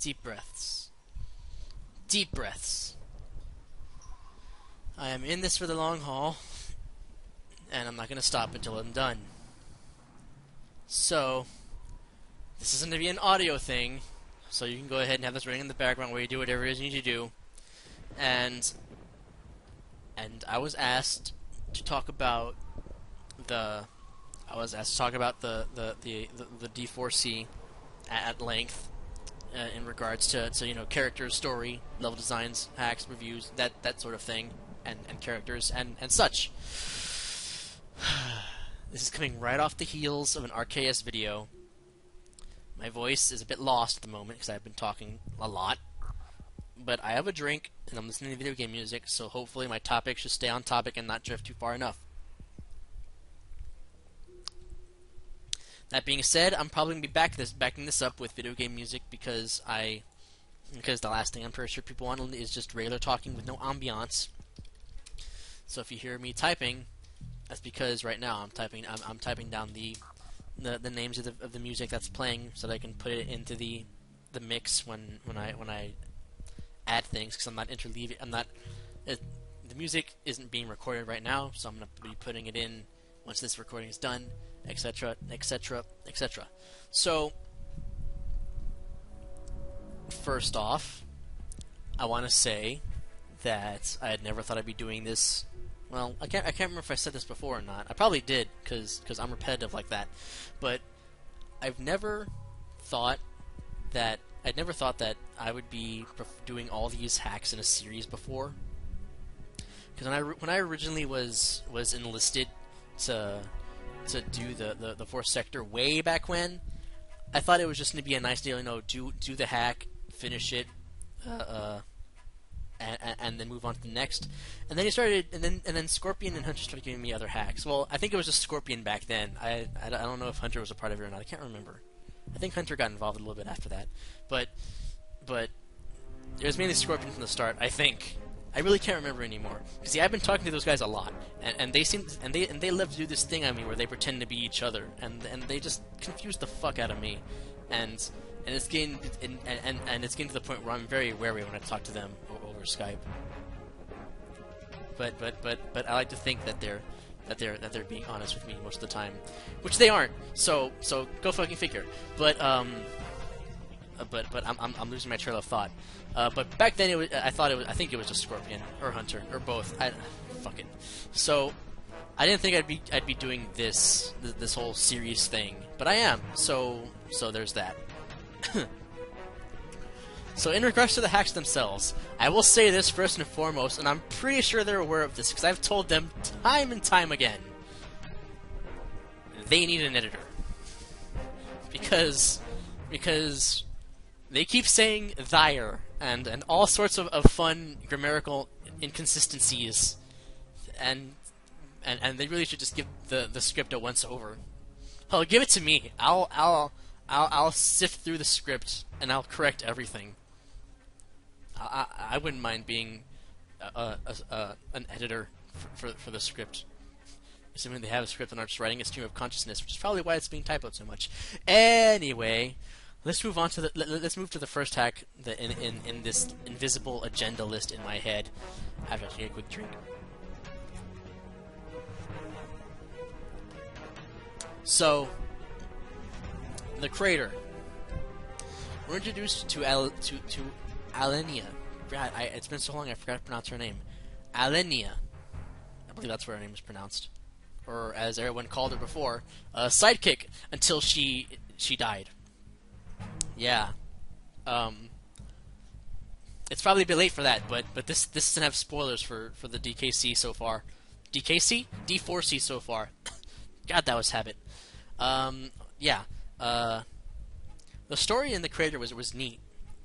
Deep breaths. Deep breaths. I am in this for the long haul, and I'm not going to stop until I'm done. So, this isn't going to be an audio thing, so you can go ahead and have this running in the background while you do whatever it is you need to do. And I was asked to talk about the D4C at length in regards to characters, story, level designs, hacks, reviews, that sort of thing, and characters and such. This is coming right off the heels of an RKS video. My voice is a bit lost at the moment because I've been talking a lot. But I have a drink, and I'm listening to video game music, so hopefully my topic should stay on topic and not drift too far enough. That being said, I'm probably going to be backing this up with video game music because the last thing I'm pretty sure people want is just regular talking with no ambiance. So if you hear me typing, that's because right now I'm typing down the names of the music that's playing so that I can put it into the mix when I add things, because I'm not interleaving. The music isn't being recorded right now, so I'm going to be putting it in once this recording is done, etc., etc., etc. So, first off, I want to say that I had never thought I'd be doing this. Well, I can't remember if I said this before or not. I probably did, because I'm repetitive like that. But I've never thought that I would be doing all these hacks in a series before. Because when I originally was enlisted to do the fourth sector way back when, I thought it was just going to be a nice deal, do the hack, finish it, and then move on to the next. And then Scorpion and Hunter started giving me other hacks. Well, I think it was just Scorpion back then. I don't know if Hunter was a part of it or not. I can't remember. I think Hunter got involved a little bit after that, but it was mainly Scorpion from the start. I think. I really can't remember anymore. Because I've been talking to those guys a lot, and they love to do this thing on me where they pretend to be each other, and they just confuse the fuck out of me, and it's getting to the point where I'm very wary when I talk to them over Skype. But I like to think that they're being honest with me most of the time, which they aren't. So go fucking figure. But I'm losing my trail of thought. But back then I think it was just Scorpion or Hunter or both. Fuck it. So I didn't think I'd be doing this whole series thing, but I am. So there's that. So in regards to the hacks themselves, I will say this first and foremost, and I'm pretty sure they're aware of this because I've told them time and time again. They need an editor. Because they keep saying "thire" and all sorts of fun grammatical inconsistencies, and they really should just give the script a once over. Hell, give it to me. I'll sift through the script and I'll correct everything. I wouldn't mind being an editor for the script. Assuming they have a script and aren't just writing a stream of consciousness, which is probably why it's being typoed so much. Anyway, let's move to the first hack in this invisible agenda list in my head. After I take a quick drink. So, the crater. We're introduced to Alenia. God, it's been so long I forgot to pronounce her name. Alenia. I believe that's where her name is pronounced. Or as everyone called her before, sidekick until she died. Yeah. It's probably a bit late for that, but this doesn't have spoilers for the DKC so far. DKC? D4C so far. God, that was habit. Yeah. The story in the crater was neat.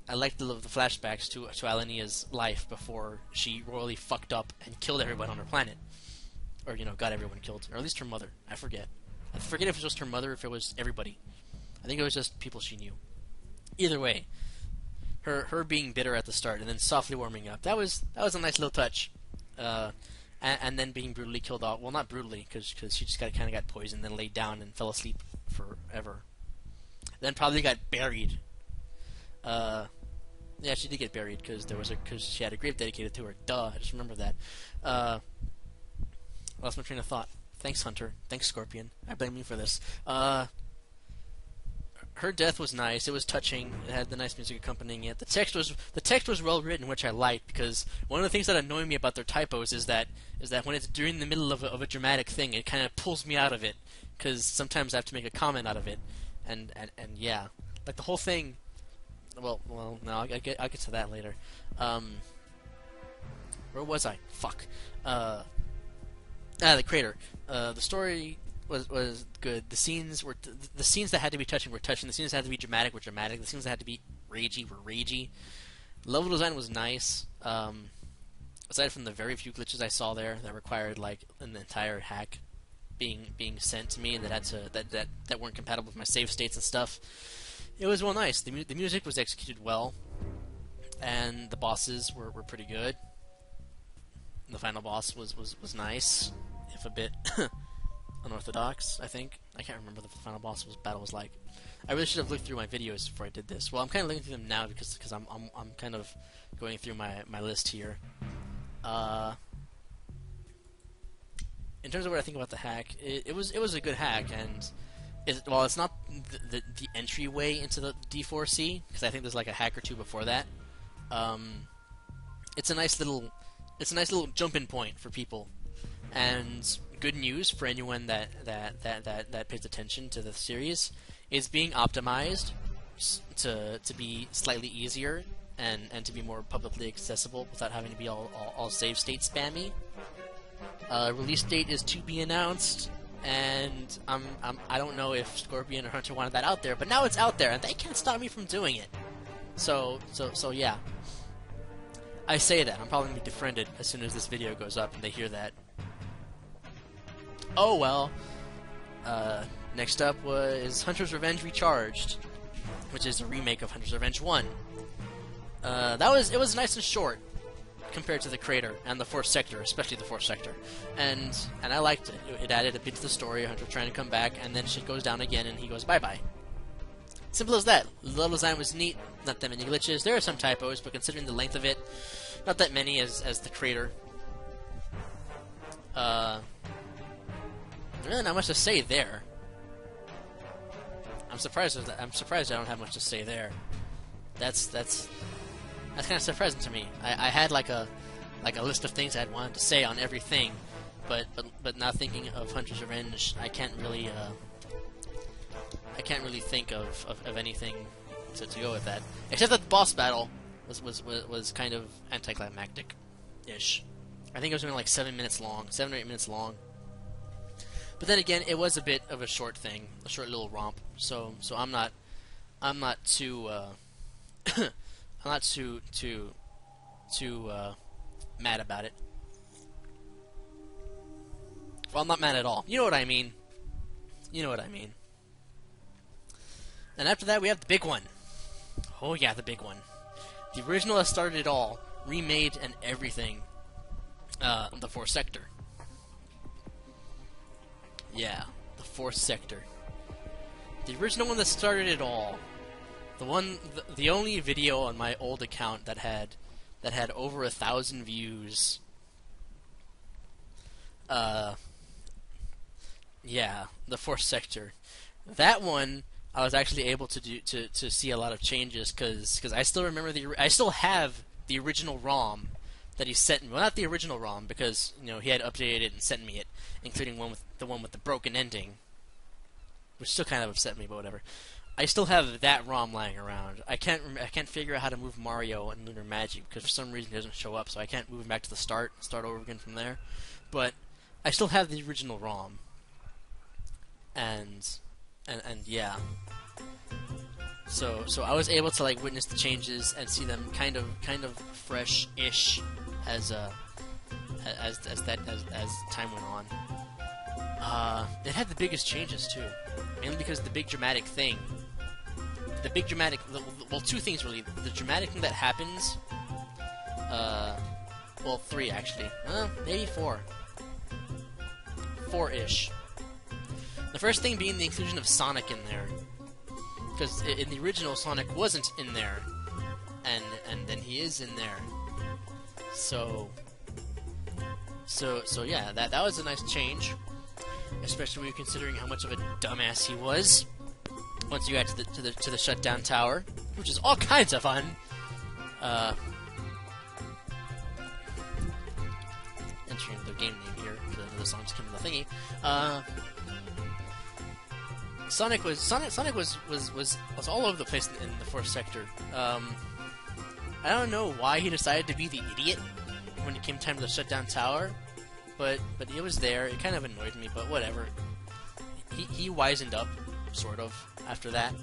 I liked the flashbacks to Alenia's life before she royally fucked up and killed everyone on her planet. Or, got everyone killed. Or at least her mother. I forget. I forget if it was just her mother or if it was everybody. I think it was just people she knew. Either way, her being bitter at the start and then softly warming up. That was a nice little touch. And then being brutally killed off. Well, not brutally, because she just kind of got poisoned, then laid down and fell asleep forever. Then probably got buried. Yeah, she did get buried because she had a grave dedicated to her. Duh, I just remember that. Lost my train of thought. Thanks, Hunter. Thanks, Scorpion. I blame you for this. Her death was nice. It was touching. It had the nice music accompanying it. The text was well written, which I liked, because one of the things that annoy me about their typos is that when it's during the middle of a dramatic thing, it kind of pulls me out of it, because sometimes I have to make a comment out of it, and yeah, like the whole thing. Well, no, I'll get to that later. Where was I? Fuck. The crater. The story was good. The scenes that had to be touching were touching. The scenes that had to be dramatic were dramatic. The scenes that had to be ragey were ragey. Level design was nice. Aside from the very few glitches I saw there that required like an entire hack being sent to me and that weren't compatible with my save states and stuff. It was well nice. The music was executed well, and the bosses were pretty good. The final boss was nice, if a bit unorthodox, I think. I can't remember what the final boss battle was like. I really should have looked through my videos before I did this. Well, I'm kind of looking through them now because I'm kind of going through my list here. In terms of what I think about the hack, it was a good hack, and while it's not the entryway into the D4C, because I think there's like a hack or two before that. It's a nice little jump-in point for people, and good news for anyone that pays attention to the series is being optimized to be slightly easier and to be more publicly accessible without having to be all save state spammy. Release date is to be announced. And I don't know if Scorpion or Hunter wanted that out there, but now it's out there, and they can't stop me from doing it. So yeah. I say that. I'm probably going to be defriended as soon as this video goes up and they hear that. Oh well. Next up was Hunter's Revenge Recharged, which is a remake of Hunter's Revenge 1. It was nice and short compared to the Crater and the Fourth Sector, especially the Fourth Sector, and I liked it. It added a bit to the story. Hunter trying to come back, and then shit goes down again, and he goes bye-bye. Simple as that. The level design was neat. Not that many glitches. There are some typos, but considering the length of it, not that many as the Crater. Really not much to say there. I'm surprised I don't have much to say there. That's kind of surprising to me. I had like a list of things I had wanted to say on everything, but now thinking of Hunter's Revenge, I can't really think of anything to go with that. Except that the boss battle was kind of anticlimactic-ish. I think it was only like 7 or 8 minutes long. But then again, it was a bit of a short thing, a short little romp. So I'm not too I'm not too mad about it. Well, I'm not mad at all. You know what I mean. And after that, we have the big one. Oh yeah, the big one. The original that started it all, remade and everything. The Fourth Sector. Yeah, the Fourth Sector. The original one that started it all. The only video on my old account that had over 1,000 views. Yeah, the Fourth Sector. That one I was actually able to see a lot of changes because I still remember I still have the original ROM that he sent me. Well, not the original ROM because he had updated it and sent me it, including the one with the broken ending, which still kind of upset me, but whatever. I still have that ROM lying around. I can't figure out how to move Mario and Lunar Magic because for some reason it doesn't show up, so I can't move him back to the start over again from there. But I still have the original ROM. And yeah. So I was able to like witness the changes and see them kind of fresh-ish as time went on. It had the biggest changes too, mainly because the big dramatic thing. Well, two things really. The dramatic thing that happens. Well, 3 actually. Maybe 4. 4-ish. The first thing being the inclusion of Sonic in there, because in the original Sonic wasn't in there, and then he is in there. So yeah, that was a nice change, especially considering how much of a dumbass he was once you got to the shutdown tower, which is all kinds of fun. Entering the game name here, the song's coming to the thingy. Sonic was all over the place in the fourth sector. I don't know why he decided to be the idiot when it came time to the shutdown tower, but it was there. It kind of annoyed me, but whatever. He wisened up, sort of, after that.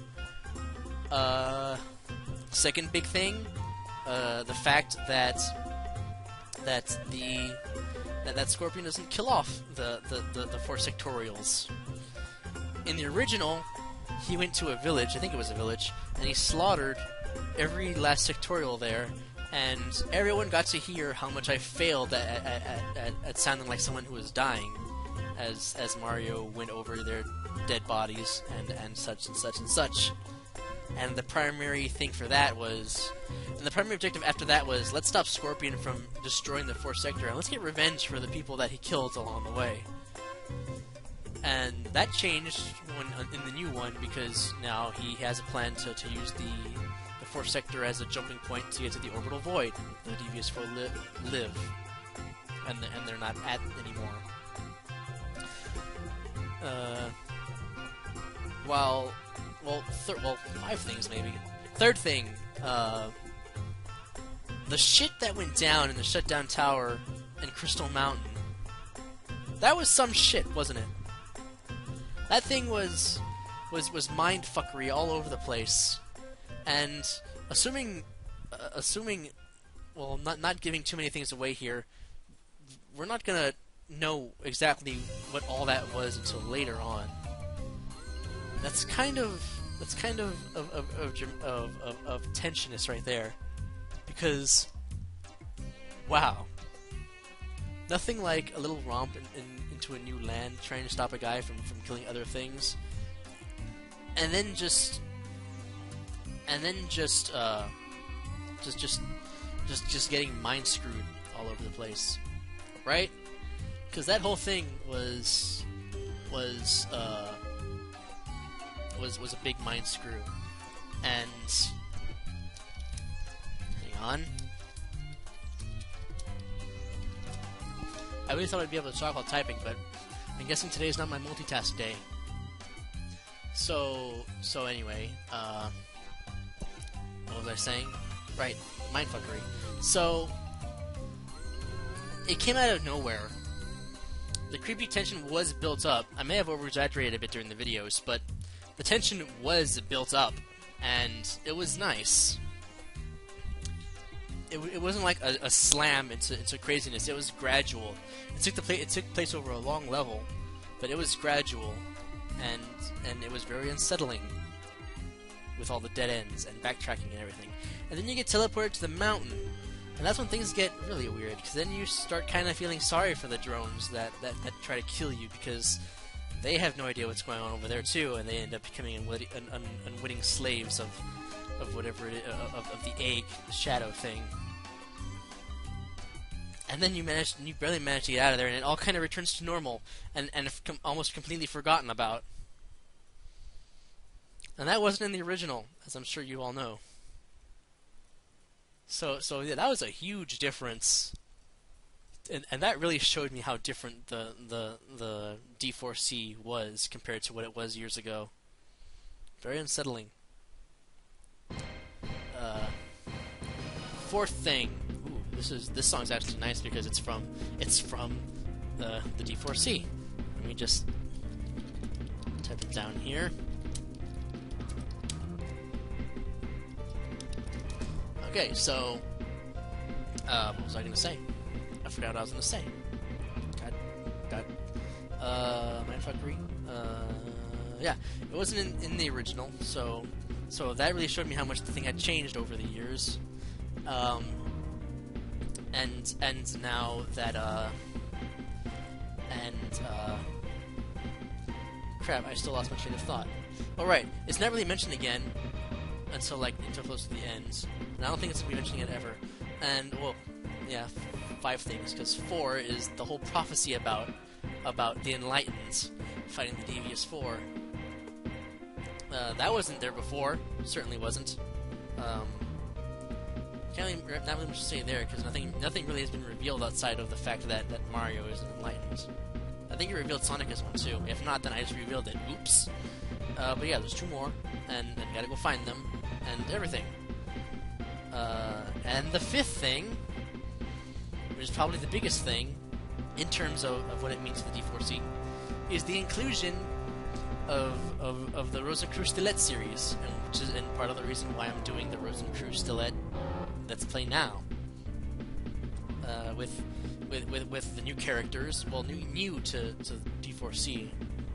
Second big thing, the fact that Scorpion doesn't kill off the four sectorials. In the original, he went to a village, I think it was a village, and he slaughtered every last sectorial there, and everyone got to hear how much I failed at sounding like someone who was dying, as Mario went over their dead bodies and such and such and such. And the primary thing for that was, and the primary objective after that was, let's stop Scorpion from destroying the fourth sector, and let's get revenge for the people that he killed along the way. And that changed in the new one, because now he has a plan to use the fourth sector as a jumping point to get to the orbital void, the Devious Four live, and they're not at anymore. Five things maybe. Third thing, the shit that went down in the shutdown tower in Crystal Mountain. That was some shit, wasn't it? That thing was mindfuckery all over the place, and assuming, well, not giving too many things away here, we're not gonna know exactly what all that was until later on. That's kind of tensionist right there, because wow, nothing like a little romp into a new land, trying to stop a guy from killing other things, and then just getting mind screwed all over the place, right? Because that whole thing was a big mind screw. And hang on, I really thought I'd be able to talk while typing, but I'm guessing today's not my multitask day. So anyway, what was I saying? Right, mindfuckery. So it came out of nowhere. The creepy tension was built up. I may have over-exaggerated a bit during the videos, but the tension was built up, and it was nice. It wasn't like a slam into craziness. It was gradual. It took place over a long level, but it was gradual, and it was very unsettling with all the dead ends and backtracking and everything. And then you get teleported to the mountain, and that's when things get really weird, because then you start kind of feeling sorry for the drones that try to kill you, because they have no idea what's going on over there too, and they end up becoming unwitting slaves of whatever of the egg, the shadow thing. And then you barely manage to get out of there, and it all kind of returns to normal, and almost completely forgotten about. And that wasn't in the original, as I'm sure you all know. So yeah, that was a huge difference, and that really showed me how different the D4C was compared to what it was years ago. Very unsettling. Fourth thing. Ooh, this song's actually nice because it's from the D4C. Let me just type it down here. Okay, so what was I gonna say? I forgot what I was gonna say. God. Mindfuckery. Yeah, it wasn't in the original, so that really showed me how much the thing had changed over the years. And now that crap, I still lost my train of thought. All right, it's not really mentioned again until close to the end. And I don't think it's gonna be mentioning it ever. And well, yeah, 5 things, because 4 is the whole prophecy about the Enlightened fighting the Devious Four. That wasn't there before. Certainly wasn't. Can't really, not really much to say there, because nothing really has been revealed outside of the fact that Mario is an Enlightened. I think it revealed Sonic as one too. If not, then I just revealed it. Oops. But yeah, there's 2 more, and gotta go find them, and everything. And the 5th thing, which is probably the biggest thing, in terms of what it means to the D4C, is the inclusion of the Rosencreux Stilette series, which is part of the reason why I'm doing the Rosencreux Stilette Let's Play now. With the new characters, well, new to D4C.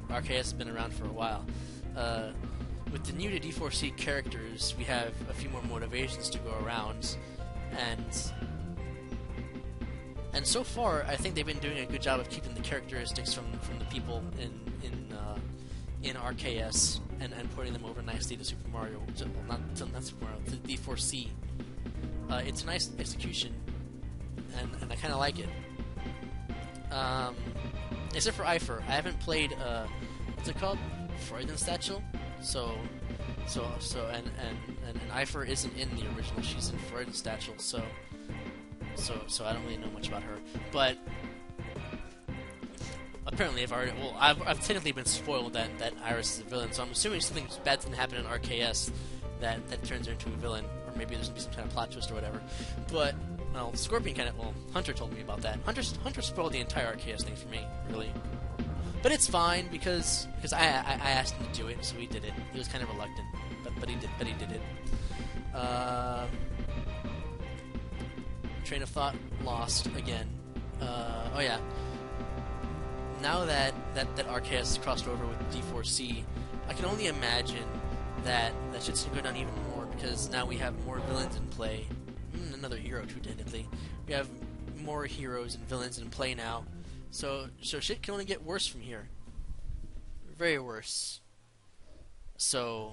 RKS has been around for a while. With the new to D4C characters, we have a few more motivations to go around, and so far, I think they've been doing a good job of keeping the characteristics from the people in RKS and putting them over nicely to Super Mario. Well, not Super Mario, to D4C. It's a nice execution, and I kind of like it. Except for Eifer, I haven't played what's it called? Freudenstachel. So Eifer isn't in the original. She's in Freudenstachel. So I don't really know much about her. But apparently, I've technically been spoiled that Iris is a villain. So I'm assuming something bad's gonna happen in RKS that turns her into a villain, or maybe there's gonna be some kind of plot twist or whatever. But well, Scorpion Hunter told me about that. Hunter spoiled the entire RKS thing for me, really. But it's fine because I asked him to do it, so he did it. He was kind of reluctant, but he did it. Train of thought lost again. Oh yeah. Now that RKS has crossed over with D4C, I can only imagine that shit's gonna go down even more, because now we have more villains in play. Another hero, too, technically. We have more heroes and villains in play now. So shit can only get worse from here. Very worse. So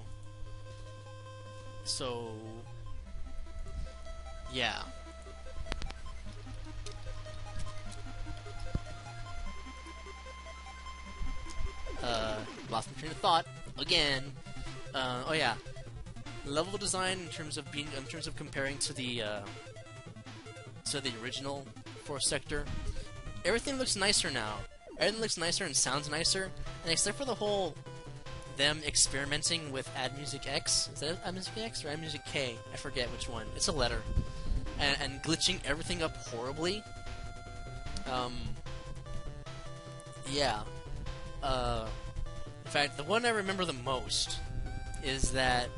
yeah. Lost my train of thought again. Oh yeah. Level design in terms of comparing to the original 4th sector, everything looks nicer now. Everything looks nicer and sounds nicer, and except for the whole them experimenting with Add Music X, is that Add Music X or Add Music K? I forget which one. It's a letter, and glitching everything up horribly. Yeah. In fact, the one I remember the most is that.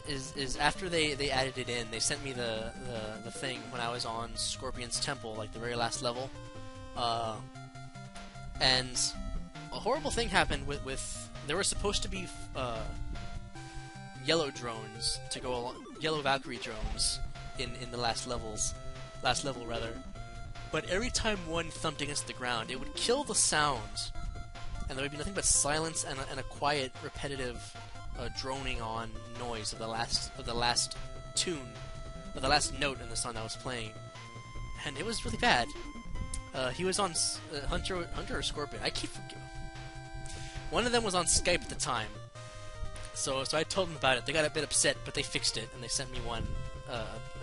Is after they added it in, they sent me the thing when I was on Scorpion's Temple, like the very last level, and a horrible thing happened with there were supposed to be yellow drones to go along, yellow Valkyrie drones in the last level rather, but every time one thumped against the ground, it would kill the sound, and there would be nothing but silence and a quiet, repetitive droning on noise of the last tune, or the last note in the song I was playing, and it was really bad. He was on Hunter or Scorpion. I keep forgetting. One of them was on Skype at the time, so I told them about it. They got a bit upset, but they fixed it, and they sent me one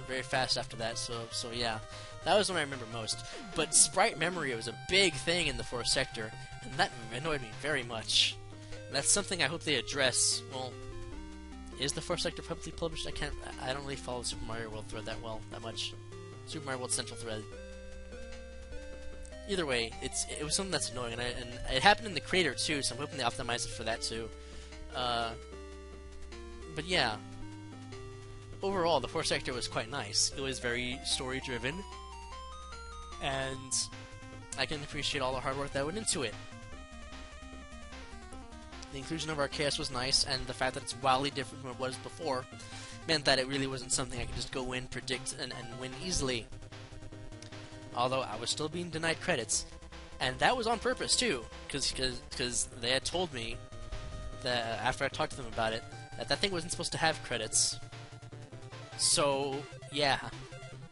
very fast after that. So yeah, that was one I remember most. But sprite memory was a big thing in the 4th sector, and that annoyed me very much. That's something I hope they address. Well, is the 4th sector publicly published? I don't really follow the Super Mario World thread that much. Super Mario World Central thread. Either way, it was something that's annoying, and it happened in the creator too, so I'm hoping they optimize it for that too. But yeah, overall, the 4th sector was quite nice. It was very story driven, and I can appreciate all the hard work that went into it. The inclusion of RKS was nice, and the fact that it's wildly different from what it was before meant that it really wasn't something I could just go in, predict, and win easily. Although I was still being denied credits, and that was on purpose too, because they had told me that after I talked to them about it, that thing wasn't supposed to have credits. So, yeah.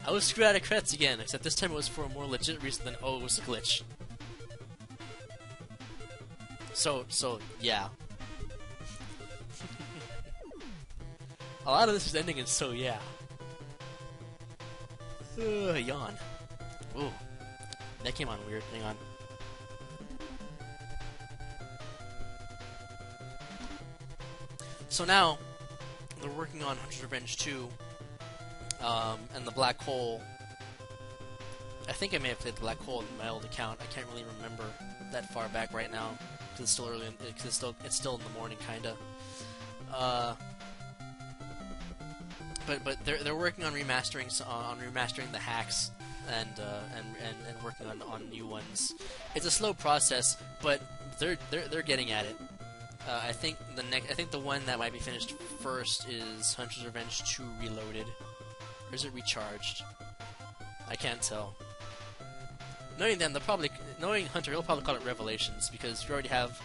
I was screwed out of credits again, except this time it was for a more legit reason than, oh, it was a glitch. So, yeah. A lot of this is ending in so, yeah. Yawn. Ooh. That came on weird. Hang on. So now, they're working on Hunter's Revenge 2, and the Black Hole. I think I may have played the Black Hole in my old account. I can't really remember that far back right now, because it's still early. Because it's still in the morning, kinda. But they're working on remastering the hacks and working on new ones. It's a slow process, but they're getting at it. I think the one that might be finished first is Hunter's Revenge 2 Reloaded. Or is it Recharged? I can't tell. Knowing them, knowing Hunter, he'll probably call it Revelations, because we already have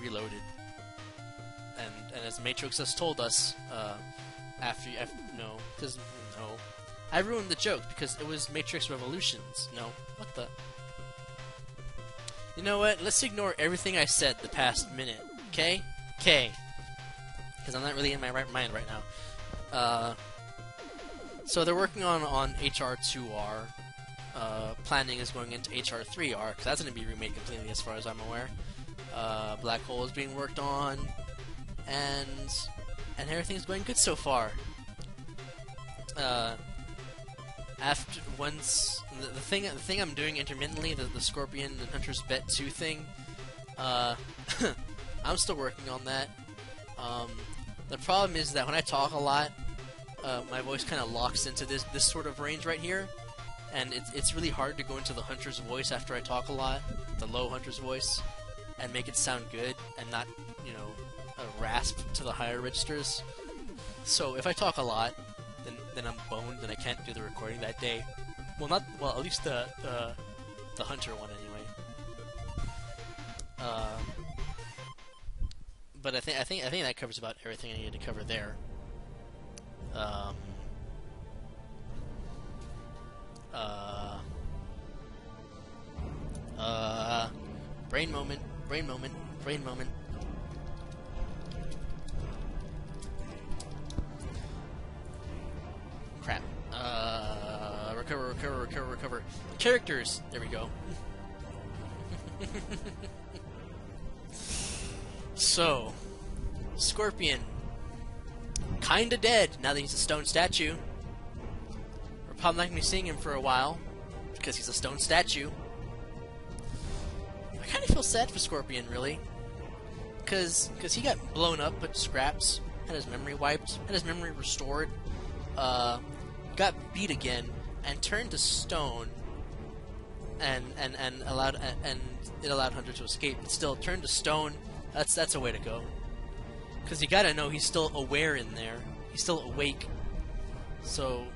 Reloaded. And as Matrix has told us, I ruined the joke because it was Matrix Revolutions. No, what the? You know what? Let's ignore everything I said the past minute, okay? Okay. Because I'm not really in my right mind right now. So they're working on HR2R. Planning is going into HR3R, because that's going to be remade completely as far as I'm aware. Black Hole is being worked on, and everything's going good so far. The thing I'm doing intermittently, the Scorpion and Hunter's Bet 2 thing, I'm still working on that. The problem is that when I talk a lot, my voice kind of locks into this sort of range right here, and it's really hard to go into the Hunter's voice after I talk a lot, the low Hunter's voice, and make it sound good and not, rasp to the higher registers. So if I talk a lot, then I'm boned and I can't do the recording that day. Well, at least the Hunter one anyway. But I think that covers about everything I needed to cover there. Brain moment. Crap. Recover. Characters! There we go. So, Scorpion. Kinda dead, now that he's a stone statue. We're probably not gonna be seeing him for a while, because he's a stone statue. I kinda feel sad for Scorpion, really. Because he got blown up, put scraps, had his memory wiped, had his memory restored, got beat again, and turned to stone, and it allowed Hunter to escape, but still turned to stone. That's a way to go. Because you gotta know he's still aware in there. He's still awake. So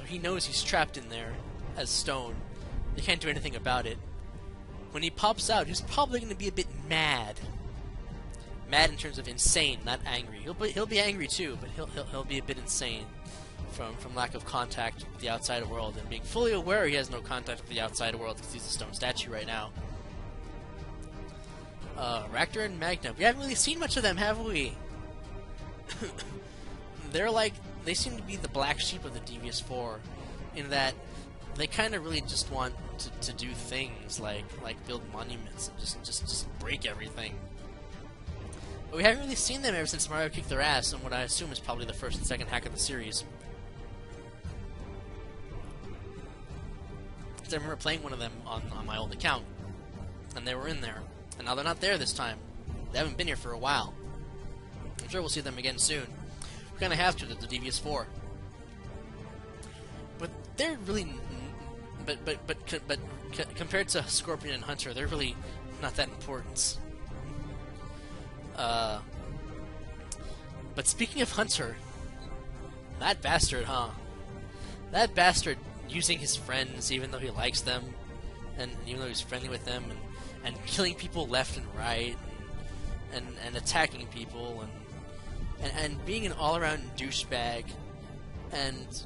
he knows he's trapped in there as stone. You can't do anything about it. When he pops out, he's probably gonna be a bit mad. Mad in terms of insane, not angry. He'll be angry too, but he'll be a bit insane from lack of contact with the outside world and being fully aware he has no contact with the outside world because he's a stone statue right now. Raptor and Magna. We haven't really seen much of them, have we? They seem to be the black sheep of the Devious Four, in that they kind of really just want to do things like build monuments and just break everything. But we haven't really seen them ever since Mario kicked their ass on what I assume is probably the first and second hack of the series. Because I remember playing one of them on my old account, and they were in there. And now they're not there this time. They haven't been here for a while. I'm sure we'll see them again soon. We're gonna have to, the Devious Four. But they're really... But compared to Scorpion and Hunter, they're really not that important. But speaking of Hunter, that bastard, huh? That bastard using his friends even though he likes them, and even though he's friendly with them, and killing people left and right, and attacking people and being an all-around douchebag, and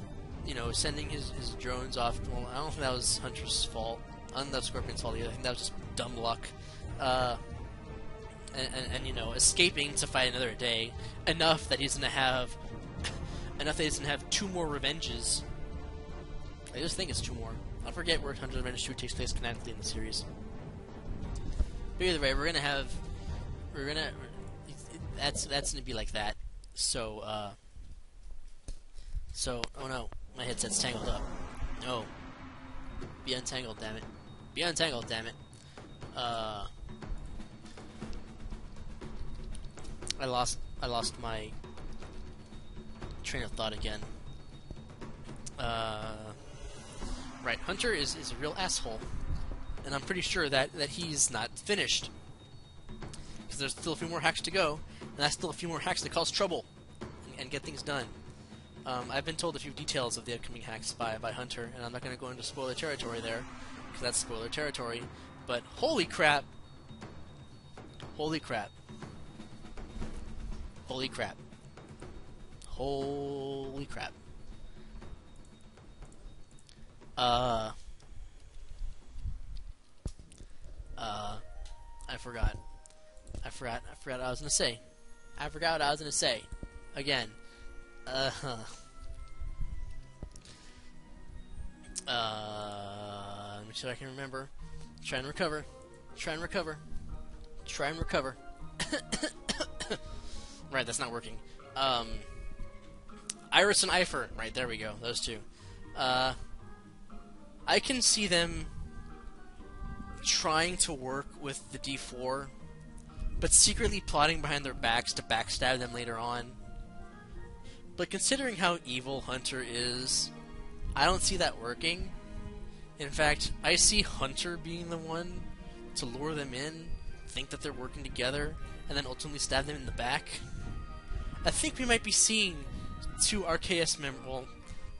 sending his drones off. Well, I don't think that was Hunter's fault. I don't think that was Scorpion's fault either. I think that was just dumb luck. Escaping to fight another day, enough that he's gonna have 2 more revenges. I just think it's 2 more. I forget where Hunter's Revenge 2 takes place canonically in the series. But either way, that's gonna be like that. So, oh no, my headset's tangled up. No. Be untangled, damn it. Be untangled, damn it. I lost my train of thought again. Right, Hunter is a real asshole, and I'm pretty sure that he's not finished, because there's still a few more hacks to go, and that's still a few more hacks to cause trouble and get things done. I've been told a few details of the upcoming hacks by Hunter, and I'm not going to go into spoiler territory there, because that's spoiler territory. But holy crap! Holy crap! Holy crap! Holy crap! I forgot what I was gonna say. I forgot what I was gonna say. Again. Let me see if I can remember. Try and recover. Right, that's not working. Iris and Ifer. Right, there we go. Those two. I can see them trying to work with the D4, but secretly plotting behind their backs to backstab them later on. But considering how evil Hunter is, I don't see that working. In fact, I see Hunter being the one to lure them in, think that they're working together, and then ultimately stab them in the back. I think we might be seeing 2 RKS members. Well,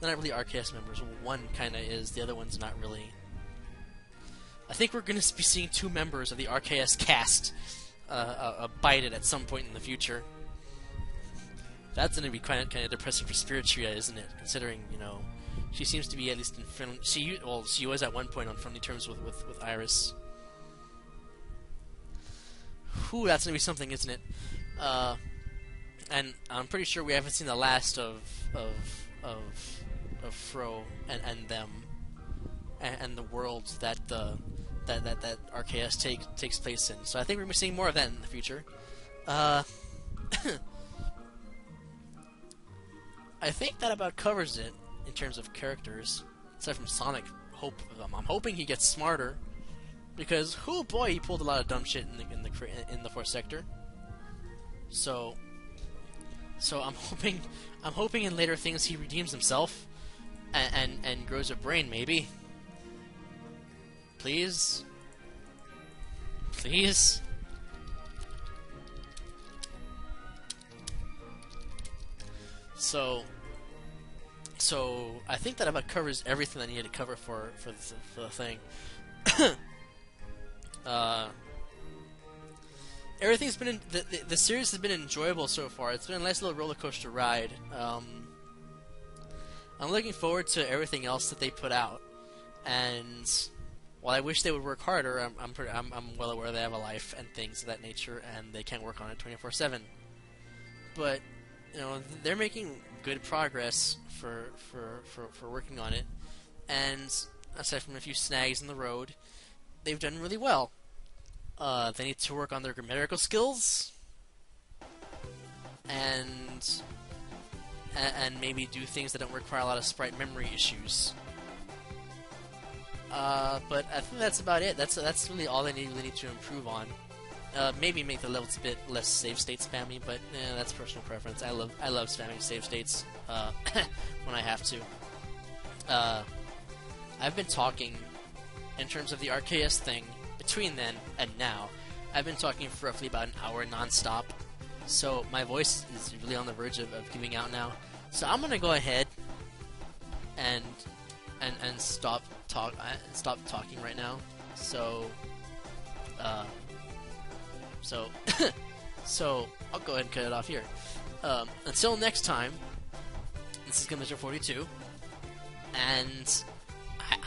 they're not really RKS members. One kind of is, the other one's not really. I think we're going to be seeing 2 members of the RKS cast bite it at some point in the future. That's going to be kind of depressing for Spiritria, isn't it? Considering, she seems to be at least in friendly. She was at one point on friendly terms with Iris. Whew, that's going to be something, isn't it? And I'm pretty sure we haven't seen the last of Fro and them, and the worlds that RKS takes place in. So I think we're going to be seeing more of that in the future. I think that about covers it in terms of characters. Aside from Sonic, I'm hoping he gets smarter, because oh boy, he pulled a lot of dumb shit in the 4th sector. So I'm hoping in later things he redeems himself and grows a brain, maybe. Please. So I think that about covers everything I needed to cover for the thing. Everything's been the series has been enjoyable so far. It's been a nice little roller coaster ride. I'm looking forward to everything else that they put out, and while I wish they would work harder, I'm well aware they have a life and things of that nature, and they can't work on it 24/7. But they're making good progress for working on it, and aside from a few snags in the road, they've done really well. They need to work on their grammatical skills, and maybe do things that don't require a lot of sprite memory issues. But I think that's about it. That's really all they really need to improve on. Maybe make the levels a bit less save state spammy, but that's personal preference. I love spamming save states when I have to. I've been talking in terms of the RKS thing between then and now. I've been talking for roughly about an hour non-stop, so my voice is really on the verge of giving out now. So I'm gonna go ahead and stop talking right now. So So I'll go ahead and cut it off here. Until next time, this is Mr. 42, and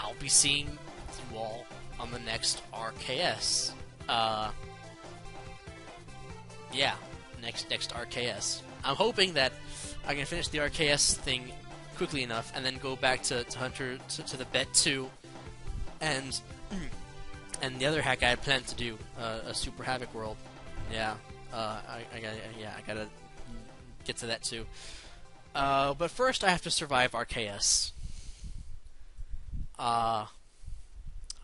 I'll be seeing you all on the next RKS. Yeah, next RKS. I'm hoping that I can finish the RKS thing quickly enough, and then go back to Hunter to the Bet 2, and the other hack I had planned to do, a Super Havoc World. Yeah, I gotta get to that too. But first, I have to survive RKS. And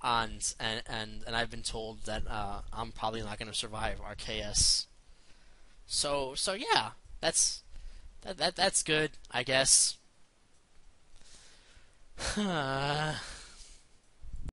I've been told that I'm probably not gonna survive RKS. So yeah, that's good, I guess.